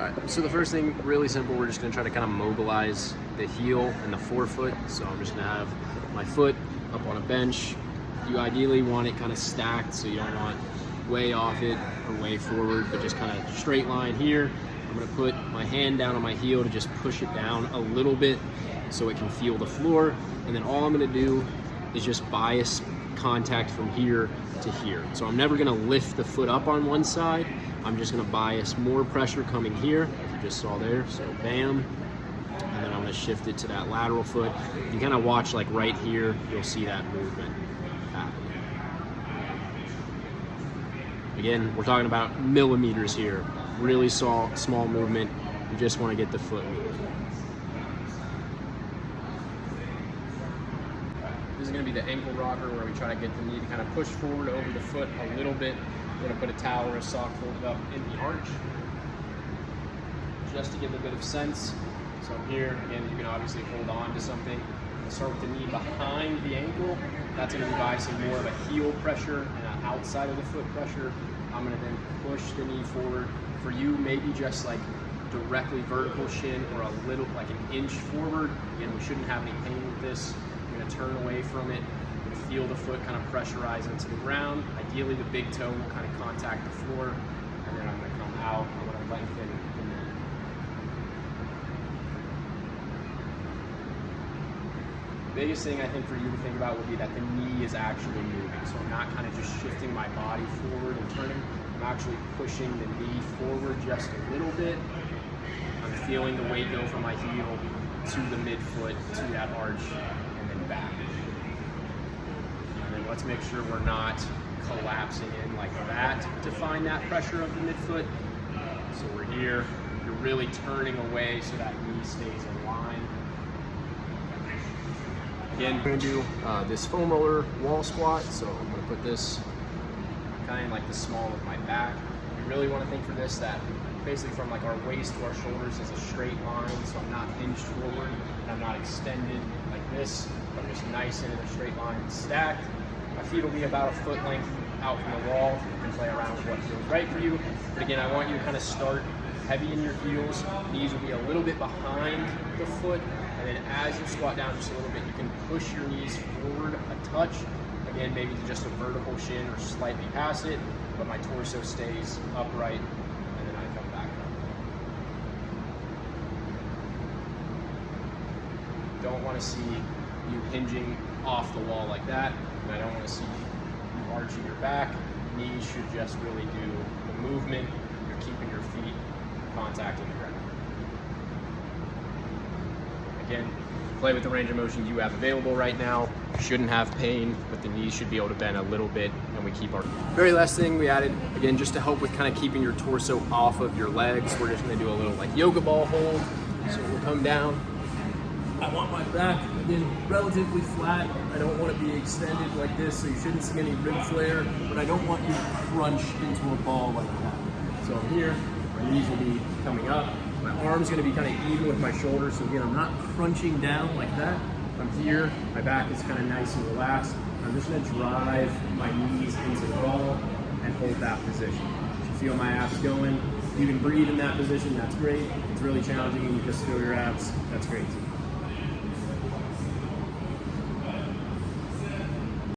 All right, so the first thing, really simple, we're just gonna try to kind of mobilize the heel and the forefoot. So I'm just gonna have my foot up on a bench. You ideally want it kind of stacked, so you don't want way off it or way forward, but just kind of straight line here. I'm gonna put my hand down on my heel to just push it down a little bit so it can feel the floor. And then all I'm gonna do is just bias contact from here to here. So I'm never gonna lift the foot up on one side. I'm just gonna bias more pressure coming here, as you just saw there, so bam. And then I'm gonna shift it to that lateral foot. You kind of watch like right here, you'll see that movement happen. Again, we're talking about millimeters here. Really small movement. You just wanna get the foot moved. This is gonna be the ankle rocker where we try to get the knee to kind of push forward over the foot a little bit. We're gonna put a towel or a sock folded up in the arch, just to give a bit of sense. So here, again, you can obviously hold on to something. We'll start with the knee behind the ankle. That's gonna be biasing more of a heel pressure and an outside of the foot pressure. I'm gonna then push the knee forward. For you, maybe just like directly vertical shin or a little, like an inch forward. Again, we shouldn't have any pain with this. I'm gonna turn away from it. Feel the foot kind of pressurize into the ground. Ideally, the big toe will kind of contact the floor, and then I'm going to come out. I'm going to lengthen the knee. The biggest thing I think for you to think about would be that the knee is actually moving. So I'm not kind of just shifting my body forward and turning. I'm actually pushing the knee forward just a little bit. I'm feeling the weight go from my heel to the midfoot to that arch and then back. And let's make sure we're not collapsing in like that to find that pressure of the midfoot. So we're here, you're really turning away so that knee stays in line. Again, we're gonna do this foam roller wall squat. So I'm gonna put this kind of like the small of my back. You really wanna think for this that basically from like our waist to our shoulders is a straight line. So I'm not hinged forward and I'm not extended like this. I'm just nice and in a straight line stacked. My feet will be about a foot length out from the wall. You can play around with what feels right for you. But again, I want you to kind of start heavy in your heels. Knees will be a little bit behind the foot. And then as you squat down just a little bit, you can push your knees forward a touch. Again, maybe just a vertical shin or slightly past it, but my torso stays upright. And then I come back up. Don't want to see you hinging off the wall like that. And I don't want to see you arching your back. Knees should just really do the movement. You're keeping your feet contacting the ground. Again, play with the range of motion you have available right now. You shouldn't have pain, but the knees should be able to bend a little bit, and we keep our... Very last thing we added, again, just to help with kind of keeping your torso off of your legs, we're just gonna do a little like yoga ball hold. So we'll come down. I want my back, again, relatively flat. I don't want to be extended like this, so you shouldn't see any rib flare, but I don't want you to crunch into a ball like that. So I'm here, my knees will be coming up. My arm's going to be kind of even with my shoulders, so again, I'm not crunching down like that. I'm here, my back is kind of nice and relaxed. I'm just going to drive my knees into the ball and hold that position. If you feel my abs going, you can breathe in that position, that's great. If it's really challenging and you just feel your abs, that's great too.